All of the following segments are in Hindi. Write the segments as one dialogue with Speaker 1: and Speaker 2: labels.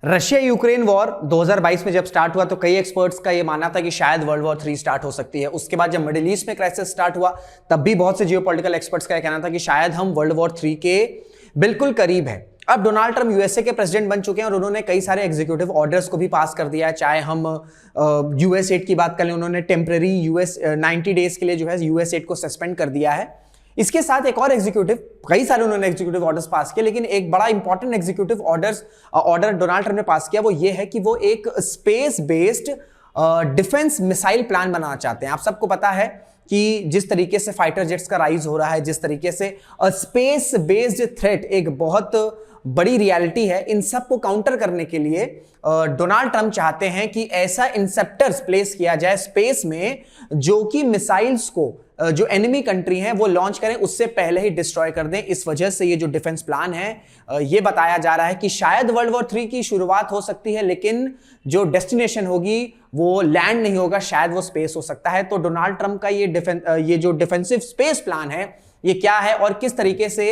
Speaker 1: रशिया यूक्रेन वॉर 2022 में जब स्टार्ट हुआ तो कई एक्सपर्ट्स का ये मानना था कि शायद वर्ल्ड वॉर 3 स्टार्ट हो सकती है। उसके बाद जब मिडिल ईस्ट में क्राइसिस स्टार्ट हुआ तब भी बहुत से जियोपॉलिटिकल एक्सपर्ट्स का कहना था कि शायद हम वर्ल्ड वॉर 3 के बिल्कुल करीब है। अब डोनाल्ड ट्रंप यूएसए के प्रेसिडेंट बन चुके हैं और उन्होंने कई सारे एग्जीक्यूटिव ऑर्डर्स को भी पास कर दिया है। चाहे हम यूएस एड की बात करें, उन्होंने टेम्पररी यूएस 90 डेज के लिए जो है यूएस एड को सस्पेंड कर दिया है। इसके साथ एक और एग्जीक्यूटिव, कई सारे उन्होंने एग्जीक्यूटिव ऑर्डर्स पास किए, लेकिन एक बड़ा important executive order Donald Trump ने पास किया, वो ये है कि वो एक space based defence missile plan बनाना चाहते हैं। आप सबको पता है कि जिस तरीके से फाइटर जेट्स का राइज हो रहा है, जिस तरीके से स्पेस बेस्ड थ्रेट एक बहुत बड़ी रियलिटी है, इन सब को काउंटर करने के लिए डोनाल्ड ट्रंप चाहते हैं कि ऐसा इंसेप्टर्स प्लेस किया जाए स्पेस में जो कि मिसाइल्स को जो एनिमी कंट्री हैं वो लॉन्च करें उससे पहले ही डिस्ट्रॉय कर दें। इस वजह से ये जो डिफेंस प्लान है, ये बताया जा रहा है कि शायद वर्ल्ड वॉर 3 की शुरुआत हो सकती है, लेकिन जो डेस्टिनेशन होगी वो लैंड नहीं होगा, शायद वो स्पेस हो सकता है। तो डोनाल्ड ट्रंप का ये जो डिफेंसिव स्पेस प्लान है ये क्या है और किस तरीके से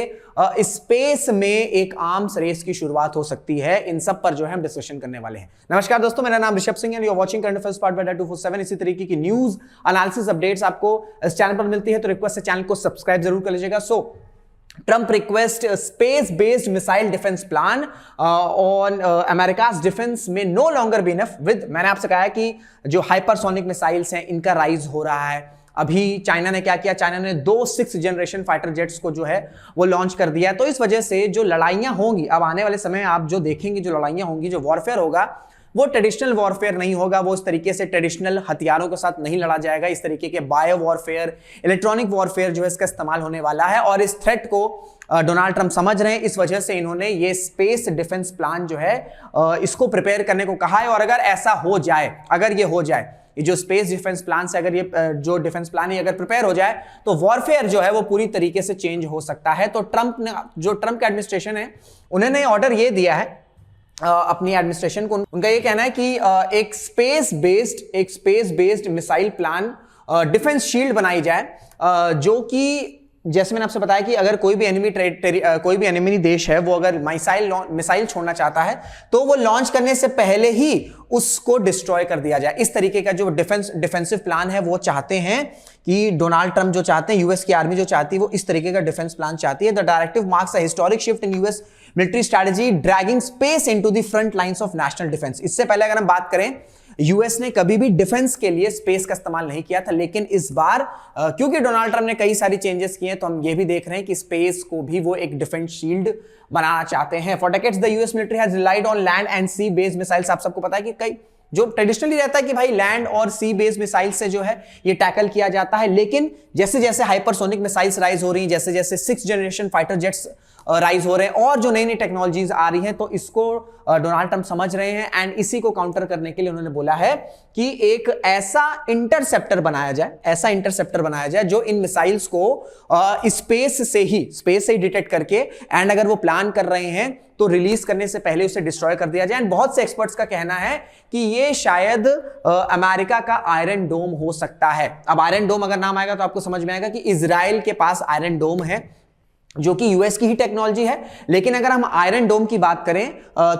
Speaker 1: स्पेस में एक आर्म्स रेस की शुरुआत हो सकती है, इन सब पर जो है हम डिस्कशन करने वाले हैं। नमस्कार दोस्तों, मेरा नाम ऋषभ सिंह है, you are watching current affairs part by 247। इसी तरीके की न्यूज एनालिसिस अपडेट्स आपको इस चैनल पर मिलती है, तो रिक्वेस्ट है चैनल को सब्सक्राइब जरूर कर लीजिएगा। Trump request space-based missile defense plan on America's defense may no longer be enough with, मैंने आपसे कहा है कि जो हाइपरसोनिक मिसाइल्स हैं इनका राइज हो रहा है। अभी चाइना ने क्या किया, चाइना ने 2 6th जनरेशन फाइटर जेट्स को जो है वो लॉन्च कर दिया। तो इस वजह से जो लड़ाइयां होंगी अब आने वाले समय, आप जो देखेंगे जो लड़ाइयां होंगी, जो वॉरफेयर होगा, वो ट्रेडिशनल वॉरफेयर नहीं होगा। वो इस तरीके से ट्रेडिशनल हथियारों के साथ नहीं लड़ा जाएगा। इस तरीके के बायो वॉरफेयर, इलेक्ट्रॉनिक वॉरफेयर जो है इसका इस्तेमाल होने वाला है और इस थ्रेट को डोनाल्ड ट्रंप समझ रहे हैं। इस वजह से इन्होंने ये स्पेस डिफेंस प्लान जो है इसको प्रिपेयर करने को कहा है। और अगर ऐसा हो जाए, अगर ये हो जाए, ये जो स्पेस डिफेंस प्लान से अगर ये जो डिफेंस प्लान है अगर प्रिपेयर हो जाए तो वॉरफेयर जो है वो पूरी तरीके से चेंज हो सकता है। तो ट्रंप का एडमिनिस्ट्रेशन है, उन्होंने ऑर्डर ये दिया है अपनी एडमिनिस्ट्रेशन को, उनका ये कहना है कि एक space based missile plan defence shield बनाई जाए, जो कि जैसे मैंने आपसे बताया कि अगर कोई भी एनिमी देश है वो अगर मिसाइल छोड़ना चाहता है तो वो लॉन्च करने से पहले ही उसको डिस्ट्रॉय कर दिया जाए। इस तरीके का जो डिफेंसिव प्लान है वो चाहते हैं कि डोनाल्ड ट्रंप जो चाहते हैं, यूएस की आर्मी जो चाहती है वो इस तरीके का डिफेंस प्लान चाहती है। The directive marks a historic shift in US military strategy dragging space into the front lines of national defence. इससे पहले अगर हम बात करें, यूएस ने कभी भी डिफेंस के लिए स्पेस का इस्तेमाल नहीं किया था, लेकिन इस बार क्योंकि डोनाल्ड ट्रंप ने कई सारी चेंजेस किए हैं तो हम ये भी देख रहे हैं कि स्पेस को भी वो एक डिफेंस शील्ड बनाना चाहते हैं। For decades the US military has relied on land and sea based missiles. आप सबको पता है कि कई जो ट्रेडिशनली रहता है कि भाई लैंड और सी बेस्ड मिसाइल से जो है ये टैकल किया जाता है, लेकिन जैसे जैसे हाइपरसोनिक मिसाइल्स राइज हो रही हैं, जैसे जैसे 6th generation fighter jets rise हो रहे हैं और जो नई नई टेक्नोलॉजीज आ रही हैं, तो इसको डोनाल्ड ट्रंप समझ रहे हैं एंड इसी को काउंटर करने के लिए उन्होंने बोला है कि एक ऐसा इंटरसेप्टर बनाया जाए जो इन मिसाइल्स को स्पेस से ही डिटेक्ट करके एंड अगर वो प्लान कर रहे हैं तो रिलीज करने से पहले उसे डिस्ट्रॉय कर दिया जाए। एंड बहुत से एक्सपर्ट्स का कहना है कि ये शायद अमेरिका का आयरन डोम हो सकता है। अब आयरन डोम अगर नाम आएगा तो आपको समझ में आएगा कि इजराइल के पास आयरन डोम है जो कि यूएस की ही टेक्नोलॉजी है। लेकिन अगर हम आयरन डोम की बात करें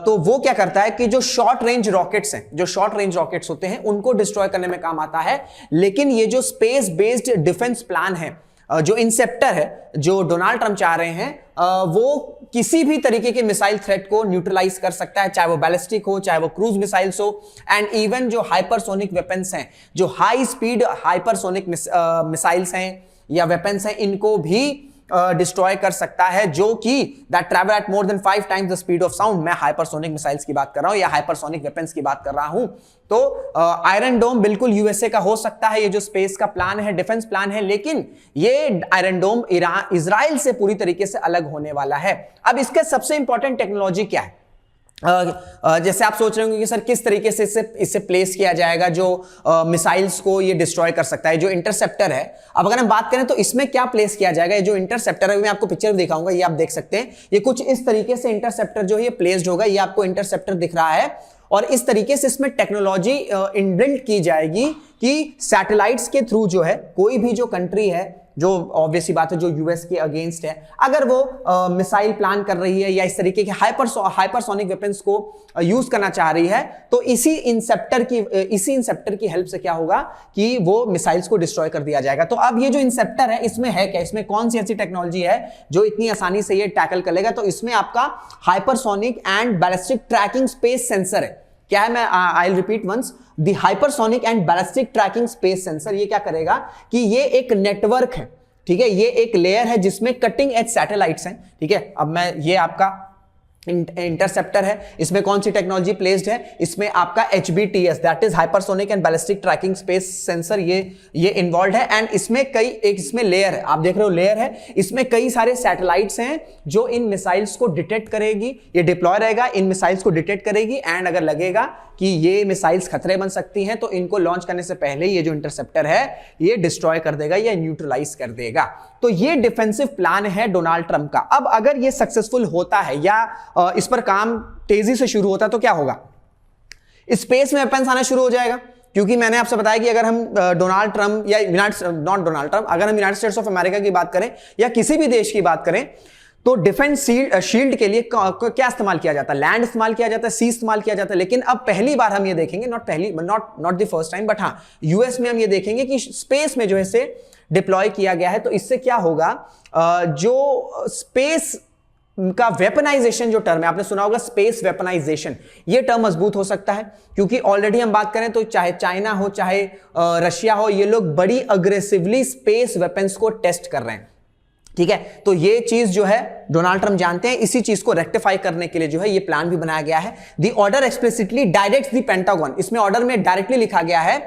Speaker 1: तो वो क्या करता है कि जो शॉर्ट रेंज रॉकेट्स होते हैं उनको डिस्ट्रॉय करने में काम आता है। लेकिन ये जो स्पेस बेस्ड डिफेंस प्लान है, जो इंसेप्टर है, जो डोनाल्ड ट्रंप चाह रहे हैं, वो किसी भी तरीके के मिसाइल थ्रेट को न्यूट्रलाइज कर सकता है, चाहे वो बैलिस्टिक हो, चाहे वो क्रूज मिसाइल्स हो, एंड इवन जो हाइपरसोनिक वेपन्स हैं, जो हाई स्पीड हाइपरसोनिक मिसाइल्स हैं या वेपन्स हैं, इनको भी डिस्ट्रॉय कर सकता है, जो कि that travel at more than 5 times the speed of sound. मैं हाइपरसोनिक मिसाइल्स की बात कर रहा हूं या हाइपरसोनिक वेपन्स की बात कर रहा हूं। तो आयरन डोम बिल्कुल यूएसए का हो सकता है, ये जो स्पेस का प्लान है, डिफेंस प्लान है, लेकिन ये आयरन डोम इजराइल से पूरी तरीके से अलग होने वाला है। अब इसके सबसे इंपॉर्टेंट टेक्नोलॉजी क्या है? जैसे आप सोच रहे होंगे कि सर किस तरीके से इसे प्लेस किया जाएगा जो मिसाइल्स को ये डिस्ट्रॉय कर सकता है, जो इंटरसेप्टर है। अब अगर हम बात करें तो इसमें क्या प्लेस किया जाएगा, ये जो इंटरसेप्टर है, मैं आपको पिक्चर दिखाऊंगा, ये आप देख सकते हैं, ये कुछ इस तरीके से इंटरसेप्टर जो है ये प्लेस्ड होगा। ये आपको इंटरसेप्टर दिख रहा है और इस तरीके से इसमें टेक्नोलॉजी इनबिल्ट की जाएगी कि सैटेलाइट्स के थ्रू जो है कोई भी जो कंट्री है, जो ऑब्वियसली बात है जो यूएस के अगेंस्ट है, अगर वो मिसाइल प्लान कर रही है या इस तरीके के हाइपरसोनिक वेपन्स को यूज करना चाह रही है, तो इसी इंसेप्टर की हेल्प से क्या होगा कि वो मिसाइल्स को डिस्ट्रॉय कर दिया जाएगा। तो अब ये जो इंसेप्टर है इसमें है क्या, इसमें कौन सी ऐसी टेक्नोलॉजी है जो इतनी आसानी से ये टैकल कर लेगा? तो इसमें आपका hypersonic and ballistic tracking space sensor है। क्या है? मैं I repeat once, the hypersonic and ballistic tracking space sensor. ये क्या करेगा कि ये एक नेटवर्क है, ठीक है, ये एक लेयर है जिसमें कटिंग एज सैटेलाइट्स हैं, ठीक है। अब मैं ये आपका इंटरसेप्टर है, इसमें कौन सी टेक्नोलॉजी प्लेस्ड है? इसमें आपका HBTS that is hypersonic and ballistic tracking space sensor, ये इन्वॉल्व है। एंड इसमें इसमें लेयर है, आप देख रहे हो लेयर है, इसमें कई सारे सैटेलाइट्स हैं जो इन मिसाइल्स को डिटेक्ट करेगी, ये डिप्लॉय रहेगा, इन मिसाइल्स को डिटेक्ट करेगी एंड अगर लगेगा कि ये मिसाइल्स खतरे बन सकती हैं तो इनको लॉन्च करने से पहले ये जो इंटरसेप्टर है ये डिस्ट्रॉय कर देगा या न्यूट्रलाइज कर देगा। तो ये डिफेंसिव प्लान है डोनाल्ड ट्रंप का। अब अगर ये सक्सेसफुल होता है या इस पर काम तेजी से शुरू होता है तो क्या होगा? स्पेस में वेपन्स आना शुरू हो जाएगा, क्योंकि मैंने आपसे बताया कि अगर हम डोनाल्ड ट्रंप या नॉट डोनाल्ड ट्रंप, अगर हम यूनाइटेड स्टेट्स ऑफ अमेरिका की बात करें या किसी भी देश की बात करें तो डिफेंस शील्ड के लिए क्या इस्तेमाल किया जाता है? लैंड इस्तेमाल किया जाता है, सी इस्तेमाल किया जाता है। लेकिन अब पहली बार हम ये देखेंगे, not the first time, but हाँ यूएस में हम ये देखेंगे कि स्पेस में जो है इसे डिप्लॉय किया गया है। तो इससे क्या होगा, जो स्पेस का वेपनाइजेशन जो टर्म है, आपने सुना होगा स्पेस वेपनाइजेशन, ये टर्म मजबूत हो सकता है, क्योंकि ऑलरेडी हम बात करें तो चाहे चाइना हो चाहे रशिया हो, ये लोग बड़ी अग्रेसिवली स्पेस वेपन्स को टेस्ट कर रहे हैं, ठीक है। तो ये चीज जो है डोनाल्ड ट्रंप जानते हैं, इसी चीज को रेक्टिफाई करने के लिए जो है ये प्लान भी बनाया गया है। The order explicitly directs the Pentagon, इसमें ऑर्डर में डायरेक्टली लिखा गया है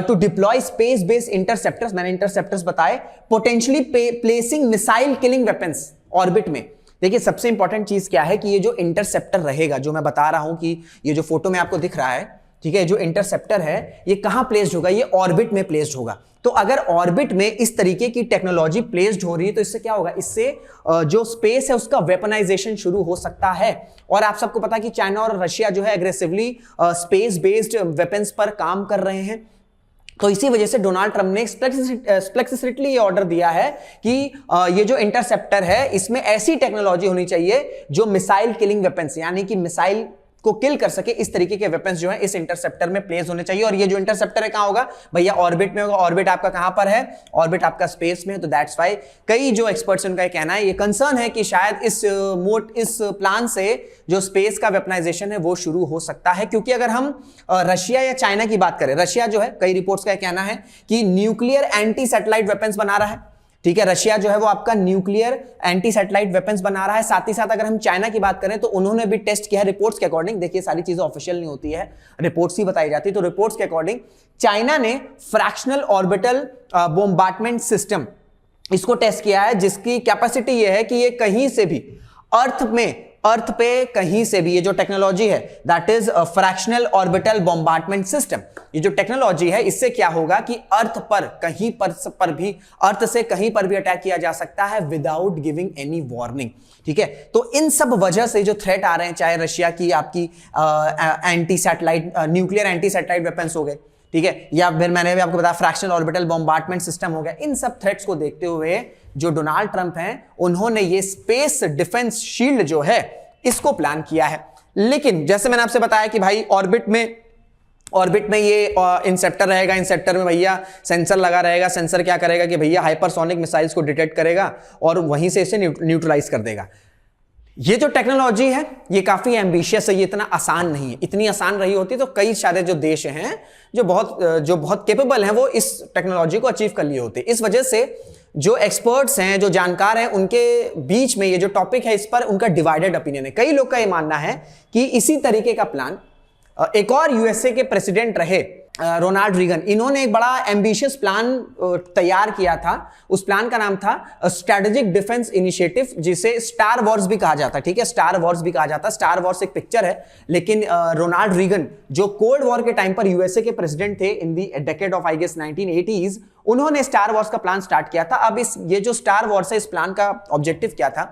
Speaker 1: to deploy space based interceptors, मैंने इंटरसेप्टर्स बताए, potentially placing missile killing weapons orbit में। देखिए सबसे इंपॉर्टेंट चीज क्या है कि ये जो इंटरसेप्टर रहेगा, जो मैं बता रहा हूं कि ये जो फोटो में आपको दिख रहा है, ठीक है, जो इंटरसेप्टर है ये कहां प्लेस्ड होगा? ये ऑर्बिट में प्लेस्ड होगा। तो अगर ऑर्बिट में इस तरीके की टेक्नोलॉजी प्लेस्ड हो रही है तो इससे क्या होगा? इससे जो स्पेस है उसका वेपनाइजेशन शुरू हो सकता है। और आप सबको पता है कि चाइना और रशिया जो है एग्रेसिवली स्पेस बेस्ड वेपन्स पर काम कर रहे हैं। तो इसी वजह से डोनाल्ड ट्रंप ने एक्सप्लिसिटली ये ऑर्डर दिया है कि ये जो इंटरसेप्टर है इसमें ऐसी टेक्नोलॉजी होनी चाहिए जो मिसाइल किलिंग वेपन्स, यानी कि मिसाइल को किल कर सके, इस तरीके के वेपन्स जो है इस इंटरसेप्टर में प्लेस होने चाहिए। और ये जो इंटरसेप्टर है कहां होगा भैया? ऑर्बिट में होगा। ऑर्बिट आपका कहां पर है? ऑर्बिट आपका स्पेस में है। तो दैट्स व्हाई कई जो एक्सपर्ट्स उनका कहना है, ये कंसर्न है कि शायद इस प्लान से जो स्पेस का वेपनाइजेशन है वो शुरू हो सकता है। क्योंकि अगर हम रशिया या चाइना की बात करें, रशिया जो है कई रिपोर्ट्स का कहना है कि न्यूक्लियर एंटी सैटेलाइट वेपन्स बना रहा है, ठीक है, रशिया जो है वो आपका न्यूक्लियर एंटी सैटेलाइट वेपन्स बना रहा है। साथ ही साथ अगर हम चाइना की बात करें तो उन्होंने भी टेस्ट किया है रिपोर्ट्स के अकॉर्डिंग। देखिए सारी चीजें ऑफिशियल नहीं होती है, रिपोर्ट्स ही बताई जाती है। तो रिपोर्ट्स के अकॉर्डिंग चाइना ने फ्रैक्शनल ऑर्बिटल बॉम्बार्डमेंट सिस्टम इसको टेस्ट किया है, जिसकी कैपेसिटी ये है कि ये कहीं से भी अर्थ पे कहीं से भी, ये जो टेक्नोलॉजी है that is fractional orbital bombardment system, ये जो टेक्नोलॉजी है इससे क्या होगा कि अर्थ पर कहीं पर भी, अर्थ से कहीं पर भी अटैक किया जा सकता है विदाउट गिविंग एनी वार्निंग, ठीक है। तो इन सब वजह से जो थ्रेट आ रहे हैं, चाहे रशिया की आपकी anti satellite nuclear anti satellite weapons हो गए, ठीक है, या फिर मैंने भी आपको बताया फ्रैक्शनल ऑर्बिटल बॉम्बार्डमेंट सिस्टम हो गया, इन सब थ्रेट्स को देखते हुए जो डोनाल्ड ट्रंप हैं उन्होंने ये स्पेस डिफेंस शील्ड जो है इसको प्लान किया है। लेकिन जैसे मैंने आपसे बताया कि भाई ऑर्बिट में ये इंसेप्टर रहेगा, इंसेप्टर में भैया सेंसर लगा रहेगा। सेंसर क्या करेगा कि भैया हाइपरसोनिक मिसाइल्स को डिटेक्ट करेगा और वहीं से इसे न्यूट्रलाइज कर देगा। ये जो टेक्नोलॉजी है ये काफी एम्बिशियस है, ये इतना आसान नहीं है। इतनी आसान रही होती तो कई सारे जो देश हैं जो बहुत कैपेबल हैं वो इस टेक्नोलॉजी को अचीव कर लिए होते। इस वजह से जो एक्सपर्ट्स हैं, जो जानकार हैं, उनके बीच में ये जो टॉपिक है इस पर उनका डिवाइडेड ओपिनियन है। कई लोग का ये मानना है कि इसी तरीके का प्लान एक और यूएसए के प्रेसिडेंट रहे रोनाल्ड रीगन, इन्होंने एक बड़ा एम्बिशियस प्लान तैयार किया था। उस प्लान का नाम था स्ट्रेटेजिक डिफेंस इनिशिएटिव, जिसे स्टार वॉर्स भी कहा जाता है, ठीक है, स्टार वॉर्स भी कहा जाता है। स्टार वॉर्स एक पिक्चर है, लेकिन रोनाल्ड रीगन जो कोल्ड वॉर के टाइम पर यूएसए के प्रेसिडेंट थे in the decade of I guess 1980s, उन्होंने स्टार वॉर्स का प्लान स्टार्ट किया था। अब ये जो स्टार वॉर्स है इस प्लान का ऑब्जेक्टिव क्या था?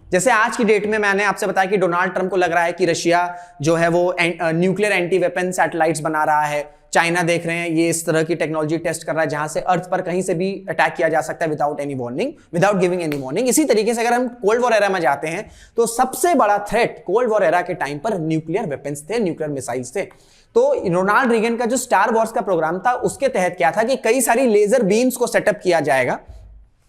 Speaker 1: जैसे आज की डेट में मैंने आपसे बताया कि डोनाल्ड ट्रंप को लग रहा है कि रशिया जो है वो न्यूक्लियर एंटी वेपन सैटेलाइट्स बना रहा है, चाइना देख रहे हैं ये इस तरह की टेक्नोलॉजी टेस्ट कर रहा है जहां से अर्थ पर कहीं से भी अटैक किया जा सकता है without any warning, without giving any warning. इसी तरीके से अगर हम कोल्ड वॉर एरा में जाते हैं तो सबसे बड़ा थ्रेट कोल्ड वॉर एरा के टाइम पर न्यूक्लियर वेपन्स थे, न्यूक्लियर मिसाइल्स थे। तो रोनाल्ड रीगन का जो स्टार वॉर्स का प्रोग्राम था उसके तहत क्या था कि कई सारी लेजर बीम्स को सेटअप किया जाएगा,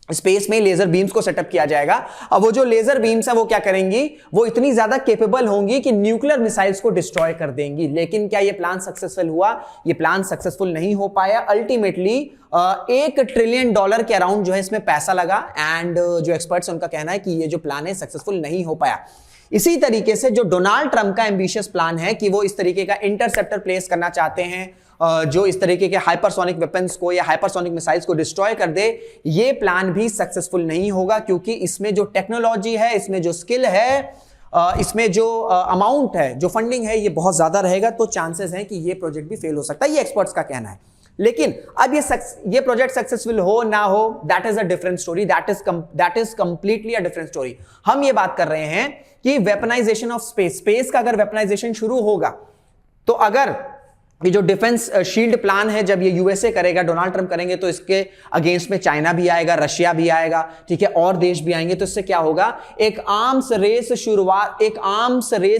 Speaker 1: स्पेस में लेजर बीम्स को सेटअप किया जाएगा। अब वो जो लेजर बीम्स है वो क्या करेंगी, वो इतनी ज्यादा केपेबल होंगी कि न्यूक्लियर मिसाइल्स को डिस्ट्रॉय कर देंगी। लेकिन क्या ये प्लान सक्सेसफुल हुआ? ये प्लान सक्सेसफुल नहीं हो पाया। अल्टीमेटली $1 ट्रिलियन के अराउंड जो है इसमें पैसा लगा एंड जो एक्सपर्ट्स उनका कहना है कि ये जो प्लान है सक्सेसफुल नहीं हो पाया। इसी तरीके से जो डोनाल्ड ट्रंप का एम्बिशियस प्लान है कि वो इस तरीके का इंटरसेप्टर प्लेस करना चाहते हैं जो इस तरीके के हाइपरसोनिक वेपन्स को या हाइपरसोनिक मिसाइल्स को डिस्ट्रॉय कर दे, ये प्लान भी सक्सेसफुल नहीं होगा क्योंकि इसमें जो टेक्नोलॉजी है, इसमें जो स्किल है, इसमें जो अमाउंट है, जो फंडिंग है, ये बहुत ज्यादा रहेगा। तो चांसेस हैं कि ये प्रोजेक्ट भी फेल हो सकता है, ये एक्सपर्ट्स का कहना है। लेकिन अब ये प्रोजेक्ट सक्सेसफुल हो ना हो, that is a different story, that is completely a different story. हम ये बात कर रहे हैं कि वेपनाइजेशन ऑफ स्पेस का अगर वेपनाइजेशन शुरू होगा तो अगर ये जो डिफेंस शील्ड प्लान है जब ये यूएसए करेगा, डोनाल्ड ट्रंप करेंगे, तो इसके अगेंस्ट में चाइना भी आएगा, रशिया भी आएगा, ठीक है, और देश भी आएंगे। तो इससे क्या होगा, एक आर्म्स रेस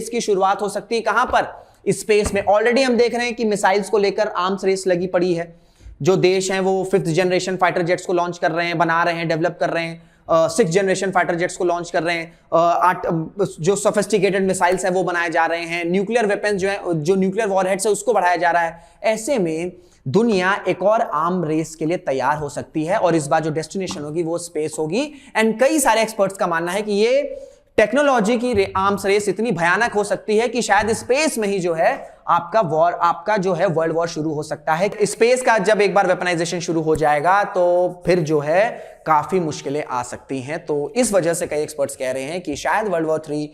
Speaker 1: की शुरुआत हो सकती है। कहां पर? स्पेस में। ऑलरेडी हम देख रहे हैं कि मिसाइल्स को लेकर आर्म्स रेस लगी पड़ी है। जो देश हैं वो 5th जनरेशन फाइटर जेट्स को लॉन्च कर रहे हैं, बना रहे हैं, डेवलप कर रहे हैं। 6th जनरेशन फाइटर जेट्स को लॉन्च कर रहे हैं। जो सोफिस्टिकेटेड मिसाइल्स हैं वो बनाए जा रहे हैं। न्यूक्लियर वेपन्स जो है, जो न्यूक्लियर वॉरहेड्स है उसको बढ़ाया जा रहा है। ऐसे में दुनिया एक और आर्म रेस के लिए तैयार हो सकती है और इस बार जो डेस्टिनेशन होगी वो स्पेस होगी। एंड कई सारे एक्सपर्ट्स का मानना है कि ये टेक्नोलॉजी की आर्म्स रेस इतनी भयानक हो सकती है कि शायद स्पेस में ही जो है आपका जो है वर्ल्ड वॉर शुरू हो सकता है। स्पेस का जब एक बार वेपनाइजेशन शुरू हो जाएगा तो फिर जो है काफी मुश्किलें आ सकती हैं। तो इस वजह से कई एक्सपर्ट्स कह रहे हैं कि शायद वर्ल्ड वॉर 3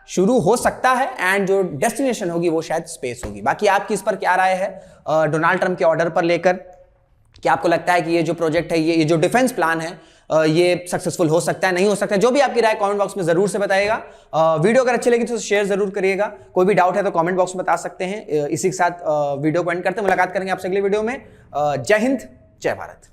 Speaker 1: शुरू हो सकता है एंड जो डेस्टिनेशन होगी वो शायद स्पेस होगी। बाकी आपकी इस पर क्या राय है डोनाल्ड ट्रंप के ऑर्डर पर लेकर? क्या आपको लगता है कि ये जो प्रोजेक्ट है, ये जो डिफेंस प्लान है, ये सक्सेसफुल हो सकता है, नहीं हो सकता है? जो भी आपकी राय कमेंट बॉक्स में जरूर से बताइएगा। वीडियो अगर अच्छी लगी तो शेयर जरूर करिएगा। कोई भी डाउट है तो कमेंट बॉक्स में बता सकते हैं। इसी के साथ वीडियो को एंड करते हैं, मुलाकात करेंगे आपसे अगले वीडियो में। जय हिंद, जय भारत।